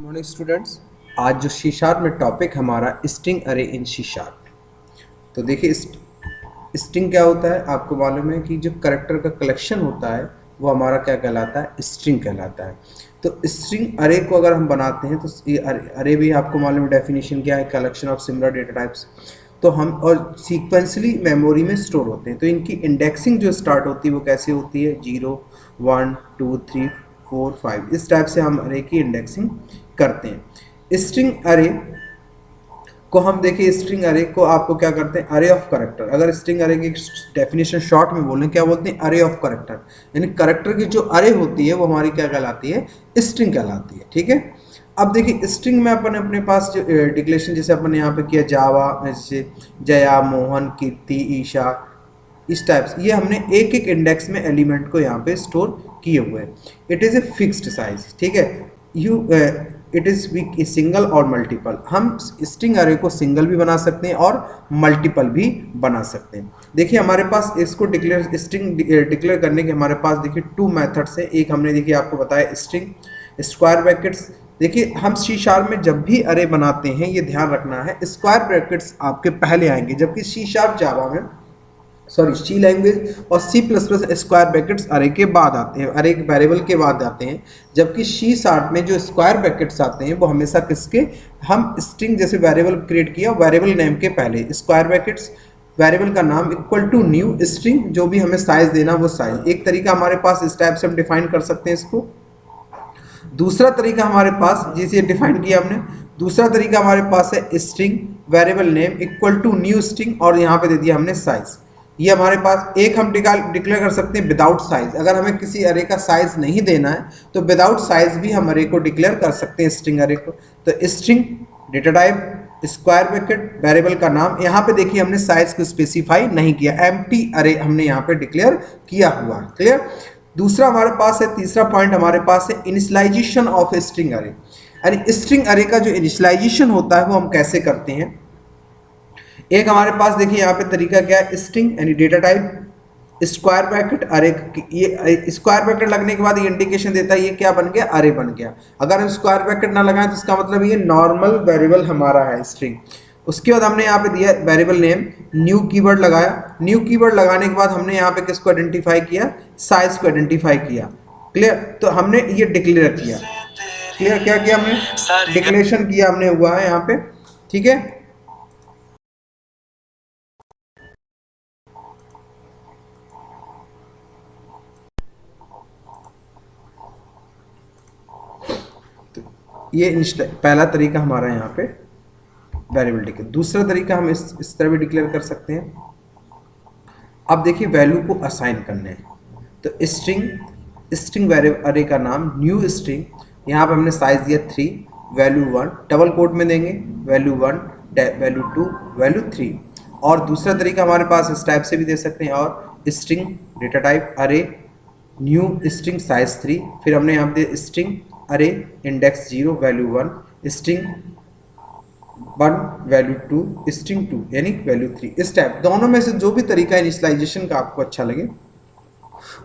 Morning students. आज जो C sharp में टॉपिक हमारा स्ट्रिंग अरे इन सी शार्प। तो देखिए स्ट्रिंग क्या होता है, आपको मालूम है कि जो कैरेक्टर का कलेक्शन होता है वो हमारा क्या कहलाता है, स्ट्रिंग कहलाता है। तो स्ट्रिंग अरे को अगर हम बनाते हैं तो ये अरे भी आपको मालूम है डेफिनेशन क्या है, collection of similar data types. तो हम और सीक्वेंसली मेमोरी में स्टोर होते हैं। तो इनकी इंडेक्सिंग जो स्टार्ट होती है वो कैसे होती है, 0 1 2 3 4 5 इस टाइप से हम अरे की इंडेक्सिंग करते हैं। स्ट्रिंग अरे को हम देखिए, स्ट्रिंग अरे को आपको क्या करते हैं, अरे ऑफ करेक्टर। अगर स्ट्रिंग अरे की डेफिनेशन शॉर्ट में बोलें क्या बोलते हैं, अरे ऑफ करेक्टर। यानी करेक्टर की जो अरे होती है वो हमारी क्या कहलाती है, स्ट्रिंग कहलाती है। ठीक है। अब देखिए स्ट्रिंग में अपन अपने पास जो डिक्लेरेशन जैसे अपन यहाँ पे किया, जावा जैसे जया, मोहन, कीर्ति, ईशा, इस टाइप से ये हमने एक एक इंडेक्स में एलिमेंट को यहाँ पे स्टोर किए हुए हैं। It is a fixed size. ठीक है। यू इट इज़ सिंगल और मल्टीपल। हम स्ट्रिंग अरे को सिंगल भी बना सकते हैं और मल्टीपल भी बना सकते हैं। देखिए हमारे पास इसको डिक्लेयर स्ट्रिंग डिक्लेयर करने के हमारे पास देखिए 2 मेथड्स है। एक हमने देखिए आपको बताया स्ट्रिंग स्क्वायर ब्रैकेट्स। देखिए हम सी शार्प में जब भी अरे बनाते हैं ये ध्यान रखना है, स्क्वायर ब्रैकेट्स आपके पहले आएंगे, जबकि सी शार्प जावा में सी लैंग्वेज और C plus plus square brackets array के बाद आते हैं, अरे वेरिएबल के बाद आते हैं। जबकि सी शार्प में जो स्क्वायर ब्रैकेट्स आते हैं वो हमेशा किसके, हम स्ट्रिंग जैसे वेरिएबल क्रिएट किया, वेरिएबल नेम के पहले स्क्वायर ब्रैकेट्स, वेरिएबल का नाम इक्वल टू न्यू स्ट्रिंग, जो भी हमें साइज देना वो साइज। एक तरीका हमारे पास इस टाइप से हम डिफाइन कर सकते हैं इसको। दूसरा तरीका हमारे पास, जिसे डिफाइन किया हमने, दूसरा तरीका हमारे पास है string variable name equal to new string और यहाँ पे दे दिया हमने साइज। ये हमारे पास एक हम डिक्लेयर कर सकते हैं विदाउट साइज। अगर हमें किसी अरे का साइज नहीं देना है तो विदाउट साइज भी हम अरे को डिक्लेयर कर सकते हैं, स्ट्रिंग अरे को। तो string data type square bracket variable का नाम, यहाँ पे देखिए हमने साइज को स्पेसिफाई नहीं किया, एम्प्टी अरे हमने यहाँ पे डिक्लेयर किया हुआ है। क्लियर। दूसरा हमारे पास है, तीसरा पॉइंट हमारे पास है इनिशियलाइजेशन ऑफ स्ट्रिंग अरे। यानी स्ट्रिंग अरे का जो इनिशियलाइजेशन होता है वो हम कैसे करते हैं। एक हमारे पास देखिए यहाँ पे तरीका क्या है, स्ट्रिंग यानी डेटा टाइप स्क्वायर ब्रैकेट अरे। ये स्क्वायर ब्रैकेट लगने के बाद ये इंडिकेशन देता है ये क्या बन गया, अरे बन गया। अगर हम स्क्वायर ब्रैकेट ना लगाएं तो इसका मतलब ये नॉर्मल वेरिएबल हमारा है स्ट्रिंग। उसके बाद हमने यहाँ पे दिया वेरिएबल नेम, न्यू कीवर्ड लगाया। न्यू कीवर्ड लगाने के बाद हमने यहाँ पे किसको आइडेंटिफाई किया, साइज को आइडेंटिफाई किया। क्लियर। तो हमने ये डिक्लेयर किया। क्लियर, क्या किया हमने, डिक्लेरेशन किया हमने, हुआ है यहाँ पे। ठीक है। ये पहला तरीका हमारा यहाँ पे वेरिएबल डिक्लेयर। दूसरा तरीका हम इस तरह भी डिक्लेयर कर सकते हैं। अब देखिए वैल्यू को असाइन करने हैं, तो स्ट्रिंग वेरिएबल अरे का नाम न्यू स्ट्रिंग, यहाँ पे हमने साइज दिया 3, वैल्यू 1, डबल कोट में देंगे वैल्यू 1, वैल्यू 2, वैल्यू 3। और दूसरा तरीका हमारे पास इस टाइप से भी दे सकते हैं, और स्ट्रिंग डेटा टाइप अरे न्यू स्ट्रिंग साइज 3, फिर हमने यहाँ पे स्ट्रिंग अरे index 0 value 1, string 1 value 2, string 2 यानी वैल्यू 3। इस टाइप दोनों में से जो भी तरीका इनिशियलाइजेशन का आपको अच्छा लगे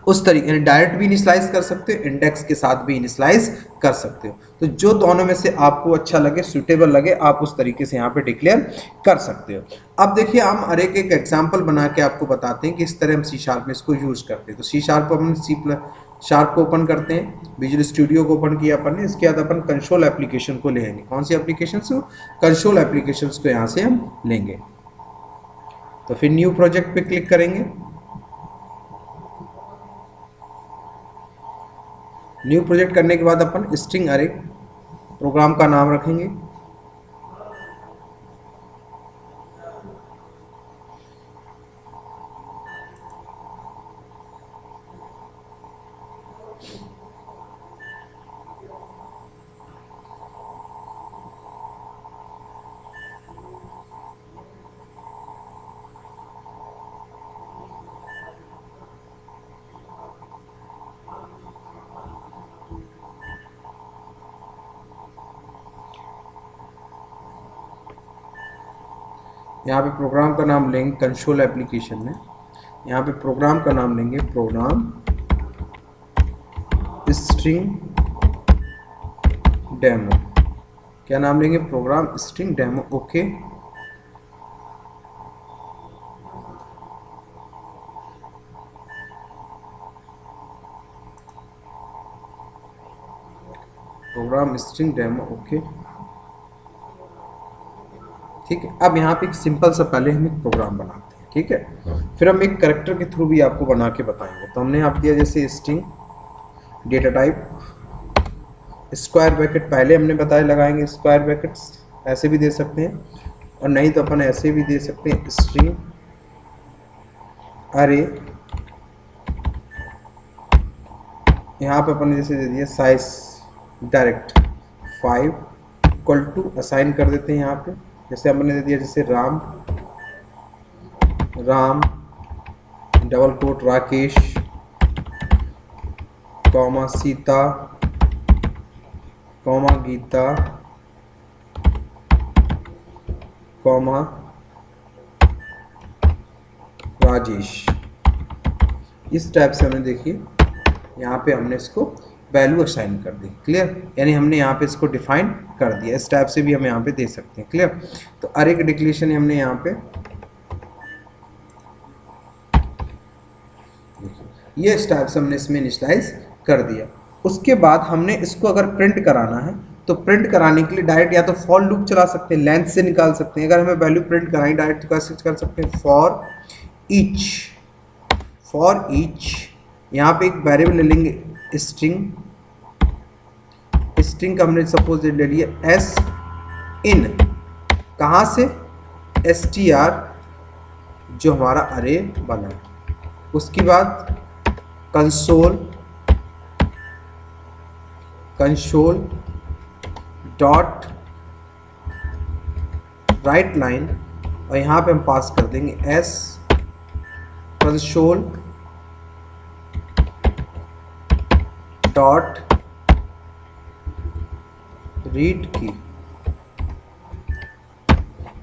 उस तरीके, यानी डायरेक्ट भी इनिशियलाइज कर सकते हो, इंडेक्स के साथ भी इनिशियलाइज कर सकते हो। तो जो दोनों में से आपको अच्छा लगे, सूटेबल लगे, आप उस तरीके से यहाँ पे डिक्लेयर कर सकते हो। अब देखिए हम अरे के एक एग्जांपल बना के आपको बताते हैं कि इस तरह हम सी शार्प में इसको यूज करते हैं। तो सी शार्प को हम सी शार्प को ओपन करते हैं, विजुअल स्टूडियो को ओपन किया अपन ने। इसके बाद अपन कंसोल एप्लीकेशन को लेंगे। कौन सी एप्लीकेशन से, कंसोल एप्लीकेशन को यहाँ से हम लेंगे। तो फिर न्यू प्रोजेक्ट पे क्लिक करेंगे। न्यू प्रोजेक्ट करने के बाद अपन स्ट्रिंग अरे प्रोग्राम का नाम रखेंगे। यहाँ पे प्रोग्राम का नाम लेंगे कंसोल एप्लीकेशन में, यहाँ पे प्रोग्राम का नाम लेंगे प्रोग्राम स्ट्रिंग डेमो। क्या नाम लेंगे? Program string demo. Okay, program string demo. Okay, ठीक है। अब यहाँ पे एक सिंपल सा पहले हम एक प्रोग्राम बनाते हैं, ठीक है। फिर हम एक कैरेक्टर के थ्रू भी आपको बना के बताएंगे। तो हमने आप दिया जैसे string data type square bracket, पहले हमने बताया लगाएंगे स्क्वायर ब्रैकेट्स, ऐसे भी दे सकते हैं और नहीं तो अपन ऐसे भी दे सकते हैं स्ट्रिंग अरे। यहाँ पे अपन ने जैसे दे दिया size direct 5 equal to assign कर देते हैं यहाँ पे, जैसे हमने दे दिया जैसे Ram double quote Rakesh comma Sita comma Gita comma Rajesh. इस टाइप से हमने देखिए यहाँ पे हमने इसको वैल्यू असाइन कर दी। क्लियर, यानी हमने यहाँ पे इसको डिफाइन कर दिया। इस टाइप से भी हम यहाँ पे दे सकते हैं। क्लियर, तो अरे का डिक्लेरेशन हमने यहाँ पे ये इस टाइप से हमने इसमें इनिशियलाइज कर दिया। उसके बाद हमने इसको अगर प्रिंट कराना है तो प्रिंट कराने के लिए डायरेक्ट या तो फॉर लूप चला सकते हैं, लेंथ से निकाल सकते हैं। अगर हमें वैल्यू प्रिंट करानी डायरेक्ट तो कैसे कर सकते हैं? फॉर ईच यहाँ पे एक वेरिएबल ले लेंगे स्ट्रिंग का हमने सपोज ले लिया एस इन, कहाँ से? str जो हमारा अरे बना। उसके बाद कंसोल डॉट राइट लाइन और यहाँ पे हम पास कर देंगे एस कंसोल डॉट रीड की।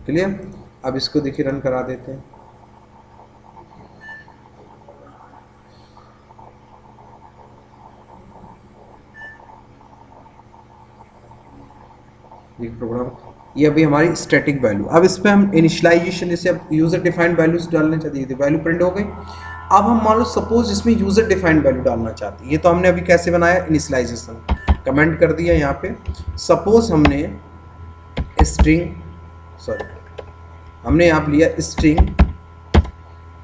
क्लियर, अब इसको देखिए रन करा देते हैं। प्रोग्राम ये अभी हमारी स्टैटिक वैल्यू। अब इस पे हम इनिशियलाइजेशन, जैसे अब यूजर डिफाइंड वैल्यूज डालना चाहते थे, वैल्यू प्रिंट हो गई। अब हम मान लो सपोज इसमें यूजर डिफाइंड वैल्यू डालना चाहते हैं। ये तो हमने अभी कैसे बनाया? इनिशियलाइजेशन कमेंट कर दिया यहाँ पे। सपोज हमने हमने यहाँ लिया स्ट्रिंग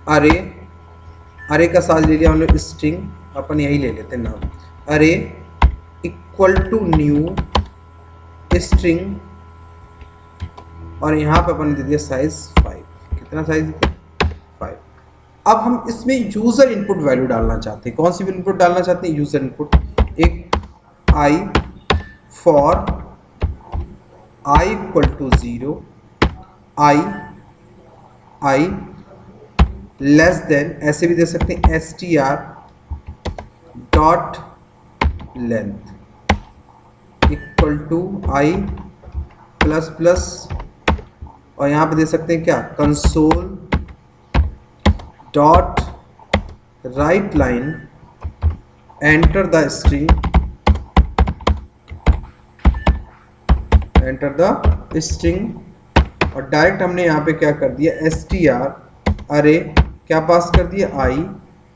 अरे का साथ ले लिया हमने स्ट्रिंग, अपन यही ले लेते हैं नाम अरे इक्वल टू न्यू स्ट्रिंग और यहाँ पे अपन दे दिया साइज 5। कितना साइज देते? 5। अब हम इसमें यूजर इनपुट वैल्यू डालना चाहते हैं। कौन सी इनपुट डालना चाहते हैं? User input. एक i for i equal to 0, i less than, ऐसे भी दे सकते हैं str dot length equal to i plus plus और यहाँ पे दे सकते हैं क्या? Console dot write line enter the string और डायरेक्ट हमने यहाँ पे क्या कर दिया? str अरे क्या पास कर दिया? आई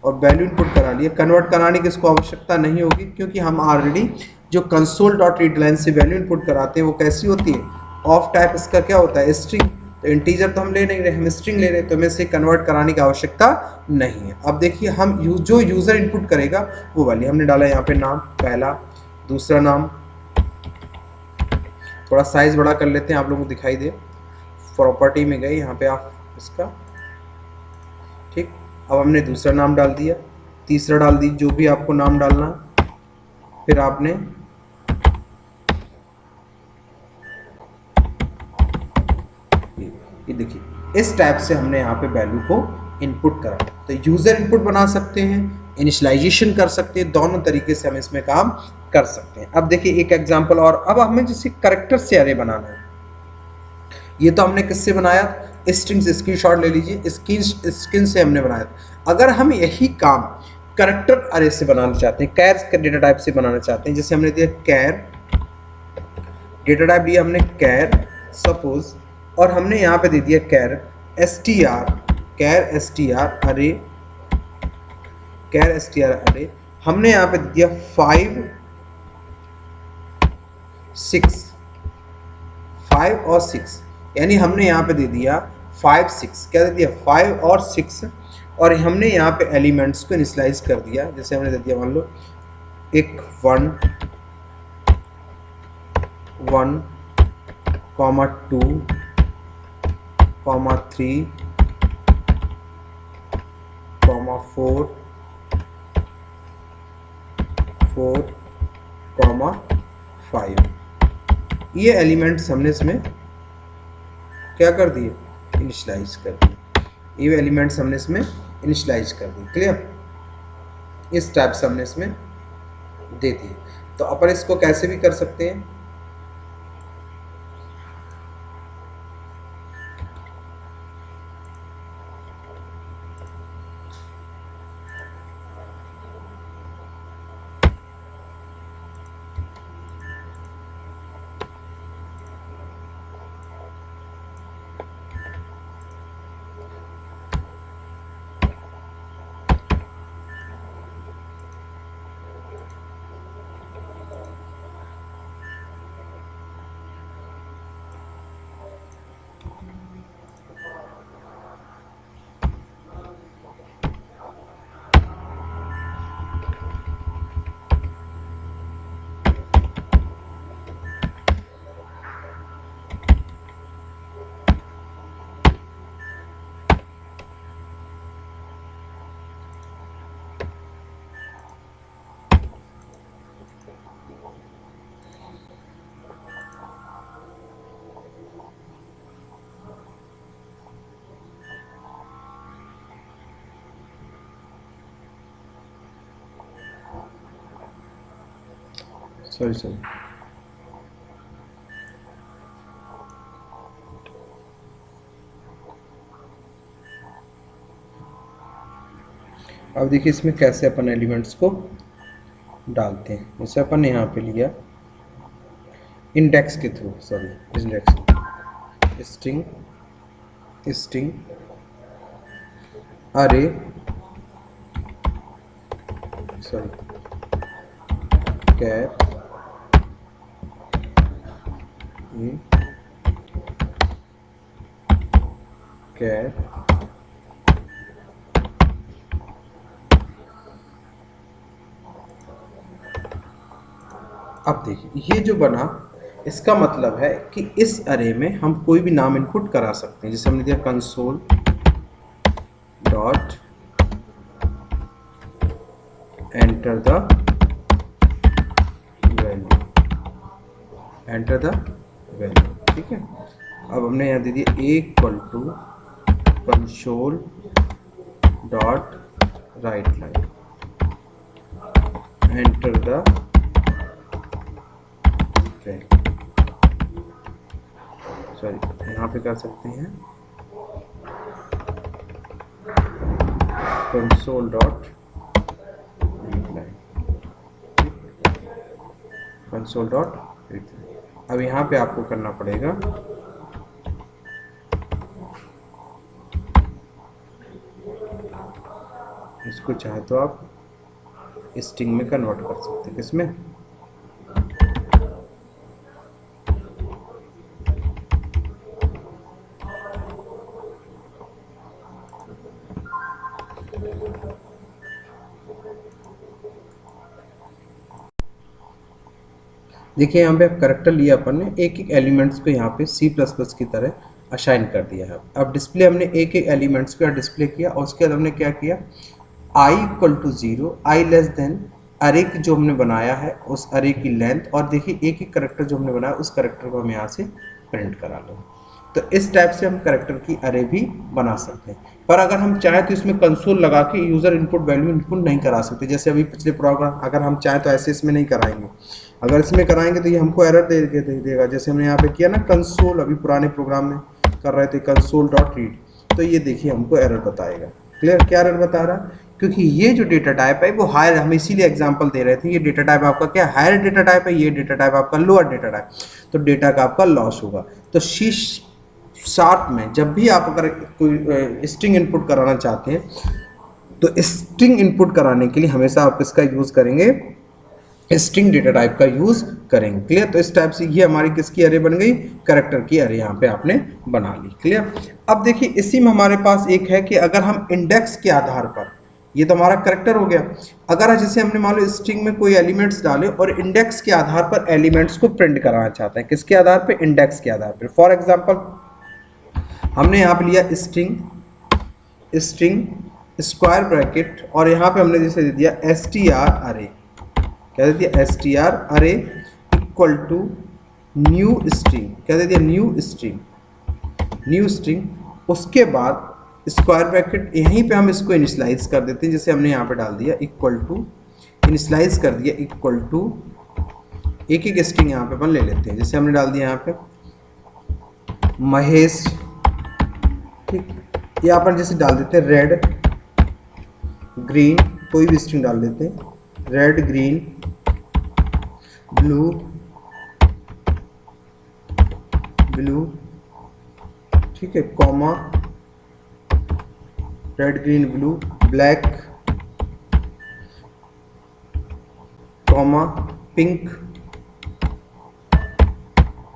और वैल्यू इनपुट करा लिया। कन्वर्ट कराने की इसको आवश्यकता नहीं होगी क्योंकि हम ऑलरेडी जो कंसोल डॉट रीड लाइन से वैल्यू इनपुट कराते हैं वो कैसी होती है? Of type. इसका क्या होता है? स्ट्रिंग। तो इंटीजर तो हम ले नहीं रहे, हम स्ट्रिंग ले रहे हैं, तो हमें इसे कन्वर्ट कराने की आवश्यकता नहीं है। अब देखिए हम जो यूजर इनपुट करेगा वो वाली हमने डाला यहाँ पे नाम पहला, दूसरा नाम, थोड़ा साइज बड़ा कर लेते हैं आप लोगों को दिखाई दे। प्रॉपर्टी में गए यहाँ पे आप इसका, ठीक। अब हमने दूसरा नाम डाल दिया, तीसरा डाल दी, जो भी आपको नाम डालना। फिर आपने ये देखिए इस टाइप से हमने यहाँ पे वैल्यू को इनपुट करा। तो यूजर इनपुट बना सकते हैं, इनिशियलाइजेशन कर सकते हैं, दोनों तरीके से हम इसमें काम कर सकते हैं। अब देखिए एक एग्जांपल और। अब हमें जैसे कैरेक्टर से अरे बनाना है, ये तो हमने किससे बनाया? स्ट्रिंग से। स्क्रीनशॉट ले लीजिए, स्क्रीन से हमने बनाया। अगर हम यही काम कैरेक्टर अरे से बनाना चाहते हैं, कैर डेटा टाइप से बनाना चाहते हैं, जैसे हमने दिया कैर डेटा टाइप लिया हमने कैर सपोज, और हमने यहाँ पे दे दिया कैर str अरे, कैर str अरे, हमने यहाँ पे दे दिया 5 6, 5 और 6, यानी हमने यहाँ पे दे दिया 5 6, क्या दे दिया 5 और 6, और हमने यहाँ पे एलिमेंट्स को इनिशियलाइज कर दिया। जैसे हमने दे दिया मान लो एक 1 1 2 3 4 5, ये एलिमेंट्स हमने इसमें क्या कर दिए, इनिशियलाइज कर दिए। ये एलिमेंट्स हमने इसमें इनिशियलाइज कर दिए। क्लियर, इस टाइप से हमने इसमें दे दिए। तो अपन इसको कैसे भी कर सकते हैं, सॉरी अब देखिए इसमें कैसे अपन एलिमेंट्स को डालते हैं। जैसे अपन ने यहाँ पे लिया इंडेक्स के थ्रू, सॉरी इंडेक्स स्ट्रिंग अरे, सॉरी कैर कैर अब देखिए ये जो बना, इसका मतलब है कि इस अरे में हम कोई भी नाम इनपुट करा सकते हैं। जैसे हमने दिया console dot enter the value, ठीक है। अब हमने यहाँ दे दिया equal to console dot write line enter the sorry, यहाँ पे कर सकते हैं console dot read line, console dot read line. अब यहाँ पे आपको करना पड़ेगा इसको, चाहे तो आप स्ट्रिंग में कन्वर्ट कर सकते हैं। किसमें, देखिए यहाँ पे अब करेक्टर लिया अपन ने, एक एक एलिमेंट्स को यहाँ पे C++ की तरह असाइन कर दिया है। अब डिस्प्ले हमने एक एक एलिमेंट्स को डिस्प्ले किया, और उसके बाद हमने क्या किया, i equal to 0, i less than array की जो हमने बनाया है उस अरे की लेंथ, और देखिए एक एक करेक्टर जो हमने बनाया उस करेक्टर को हम यहाँ से प्रिंट करा लो। तो इस टाइप से हम करेक्टर की अरे भी बना सकते हैं। पर अगर हम चाहें तो इसमें कंसोल लगा के यूज़र इनपुट वैल्यू इनपुट नहीं करा सकते। जैसे अभी पिछले प्रोग्राम अगर हम चाहें तो ऐसे इसमें नहीं कराएंगे, अगर इसमें कराएंगे तो ये हमको एरर दे देगा। जैसे हमने यहाँ पे किया ना कंसोल, अभी पुराने प्रोग्राम में कर रहे थे कंसोल डॉट रीड, तो ये देखिए हमको एरर बताएगा। क्लियर, क्या एरर बता रहा है, क्योंकि ये जो डेटा टाइप है वो हायर, हम इसीलिए एग्जांपल दे रहे थे, ये डेटा टाइप आपका क्या हायर डेटा टाइप है, ये डेटा टाइप आपका लोअर डेटा टाइप, तो डेटा का आपका लॉस होगा। तो सी शार्प में जब भी आप अगर कोई स्ट्रिंग इनपुट कराना चाहते हैं तो स्ट्रिंग इनपुट कराने के लिए हमेशा आप किसका यूज़ करेंगे, स्ट्रिंग डेटा टाइप का यूज़ करेंगे। क्लियर। तो इस टाइप से ये हमारी किसकी अरे बन गई, कैरेक्टर की अरे यहाँ पे आपने बना ली। क्लियर। अब देखिए इसी में हमारे पास एक है कि अगर हम इंडेक्स के आधार पर, ये तो हमारा कैरेक्टर हो गया, अगर जैसे हमने मान लो स्ट्रिंग में कोई एलिमेंट्स डाले और इंडेक्स के आधार पर एलिमेंट्स को प्रिंट कराना चाहते हैं, किसके आधार पर, इंडेक्स के आधार पर। फॉर एग्जाम्पल हमने यहाँ पे लिया स्ट्रिंग स्क्वायर ब्रैकेट और यहाँ पे हमने जैसे दे दिया str अरे, क्या दे दिया, str अरे इक्वल टू न्यू स्ट्रिंग, क्या दे दिया, न्यू स्ट्रिंग। उसके बाद स्क्वायर ब्रैकेट यहीं पे हम इसको इनिशियलाइज कर देते हैं, जैसे हमने यहाँ पे डाल दिया इक्वल टू, इनिशियलाइज कर दिया इक्वल टू, एक एक स्ट्रिंग यहाँ पे अपन ले लेते हैं, जैसे हमने डाल दिया यहाँ पे महेश, ठीक, यहाँ पर जैसे डाल देते हैं रेड ग्रीन, कोई भी स्ट्रिंग डाल देते हैं, रेड ग्रीन ब्लू ब्लू, ठीक है, comma red green blue black, comma pink.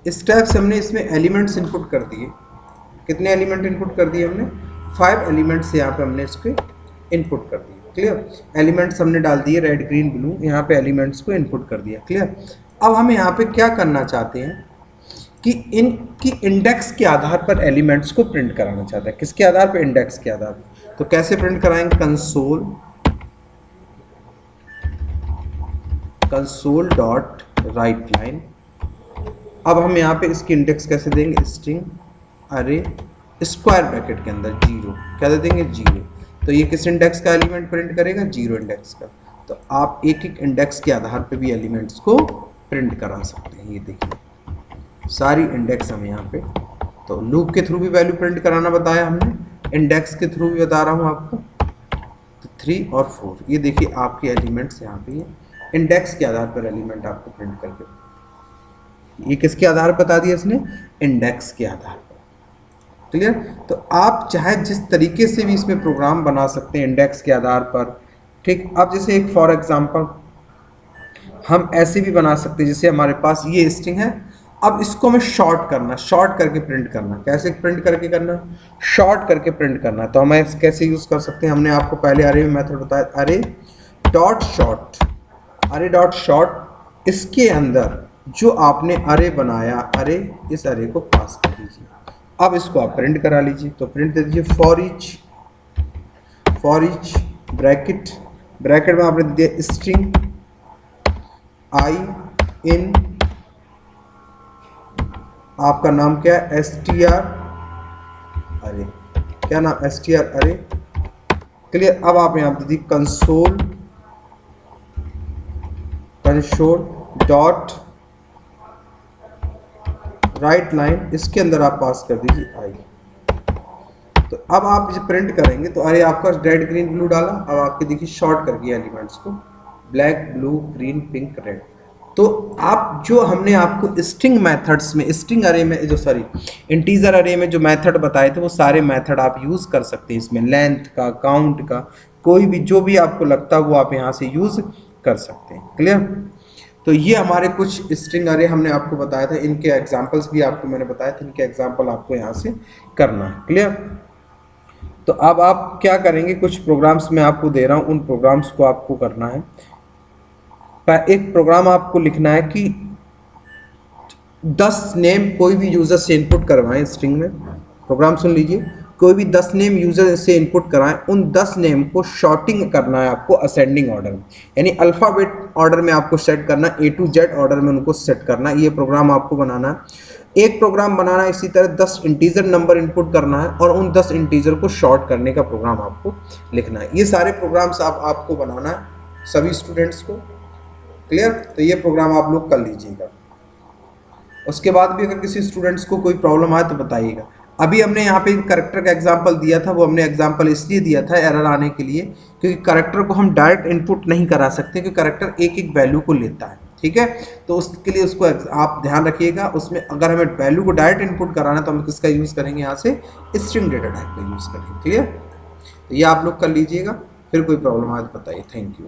इस टाइप से हमने इसमें एलिमेंट्स इनपुट कर दिए। कितने एलिमेंट इनपुट कर दिए हमने, 5 एलिमेंट्स यहाँ पे हमने इसके इनपुट कर दिए। क्लियर। एलिमेंट्स हमने डाल दिए रेड ग्रीन ब्लू, यहाँ पे एलिमेंट्स को इनपुट कर दिया। क्लियर। अब हम यहाँ पे क्या करना चाहते हैं कि इनकी इंडेक्स के आधार पर एलिमेंट्स को प्रिंट कराना चाहते हैं, किसके आधार पर, इंडेक्स के आधार पर। तो कैसे प्रिंट कराएंगे, कंसोल डॉट राइट लाइन। अब हम यहाँ पे इसकी इंडेक्स कैसे देंगे, स्ट्रिंग अरे स्क्वायर ब्रैकेट के अंदर 0, क्या दे देंगे, 0। तो ये किस इंडेक्स का एलिमेंट प्रिंट करेगा, 0 इंडेक्स का। तो आप एक एक इंडेक्स के आधार पे भी एलिमेंट्स को प्रिंट करा सकते हैं। ये देखिए सारी इंडेक्स हम यहाँ पे, तो लूप के थ्रू भी वैल्यू प्रिंट कराना बताया हमने, इंडेक्स के थ्रू भी बता रहा हूँ आपको। तो 3 और 4 ये देखिए आपके एलिमेंट्स यहाँ पे, इंडेक्स के आधार पर एलिमेंट आपको प्रिंट करके, ये किसके आधार पर बता दिया इसने, इंडेक्स के आधार पर। क्लियर। तो आप चाहे जिस तरीके से भी इसमें प्रोग्राम बना सकते हैं इंडेक्स के आधार पर, ठीक। अब जैसे एक फॉर एग्जांपल हम ऐसे भी बना सकते हैं, जैसे हमारे पास ये स्ट्रिंग है, अब इसको हमें शॉर्ट करना, शॉर्ट करके प्रिंट करना। कैसे प्रिंट करके करना, शॉर्ट करके प्रिंट करना। तो हम कैसे यूज़ कर सकते हैं, हमने आपको पहले अरे में मेथड बताया, अरे डॉट शॉर्ट, इसके अंदर जो आपने अरे बनाया, अरे इस अरे को पास कर दीजिए। अब इसको आप प्रिंट करा लीजिए। तो प्रिंट दे दीजिए फॉर ईच ब्रैकेट में आपने दे दिया स्ट्रिंग आई इन, आपका नाम क्या है, str अरे, क्या नाम, str अरे। क्लियर। अब आप यहाँ पे दीजिए कंसोल डॉट राइट लाइन, इसके अंदर आप पास कर दीजिए आई। तो अब आप इसे प्रिंट करेंगे तो अरे आपका रेड ग्रीन ब्लू डाला, अब आपके देखिए शॉर्ट कर दिया एलिमेंट्स को, black blue green pink red. तो आप जो हमने आपको स्ट्रिंग मेथड्स में, स्ट्रिंग अरे में जो सॉरी इंटीजर अरे में जो मेथड बताए थे वो सारे मेथड आप यूज़ कर सकते हैं इसमें, लेंथ का, काउंट का, कोई भी जो भी आपको लगता है वो आप यहाँ से यूज़ कर सकते हैं। क्लियर। तो ये हमारे कुछ स्ट्रिंग अरे हमने आपको बताया था, इनके एग्जांपल्स भी आपको मैंने बताया था, इनके एग्जांपल आपको यहाँ से करना है। क्लियर। तो अब आप क्या करेंगे, कुछ प्रोग्राम्स मैं आपको दे रहा हूँ, उन प्रोग्राम्स को आपको करना है। एक प्रोग्राम आपको लिखना है कि 10 नेम कोई भी यूज़र से इनपुट करवाएं स्ट्रिंग में। प्रोग्राम सुन लीजिए, कोई भी 10 नेम यूज़र से इनपुट कराएं, उन 10 नेम को शॉर्टिंग करना है आपको असेंडिंग ऑर्डर में, यानी अल्फ़ाबेट ऑर्डर में आपको सेट करना, A to Z ऑर्डर में उनको सेट करना। ये प्रोग्राम आपको बनाना है। एक प्रोग्राम बनाना है, इसी तरह 10 इंटीजर नंबर इनपुट करना है और उन 10 इंटीजर को शॉर्ट करने का प्रोग्राम आपको लिखना है। ये सारे प्रोग्राम्स आपको बनाना है सभी स्टूडेंट्स को। क्लियर। तो ये प्रोग्राम आप लोग कर लीजिएगा। उसके बाद भी अगर किसी स्टूडेंट्स को कोई प्रॉब्लम आए तो बताइएगा। अभी हमने यहाँ पे करेक्टर का एग्जांपल दिया था, वो हमने एग्जांपल इसलिए दिया था एरर आने के लिए क्योंकि करेक्टर को हम डायरेक्ट इनपुट नहीं करा सकते क्योंकि करेक्टर एक एक वैल्यू को लेता है, ठीक है। तो उसके लिए उसको आप ध्यान रखिएगा, उसमें अगर हमें वैल्यू को डायरेक्ट इनपुट कराना है तो हम किसका यूज़ करेंगे, यहाँ से स्ट्रिंग डेटा टाइप का यूज़ करेंगे। क्लियर, तो ये आप लोग कर लीजिएगा, फिर कोई प्रॉब्लम आए तो बताइए। Thank you.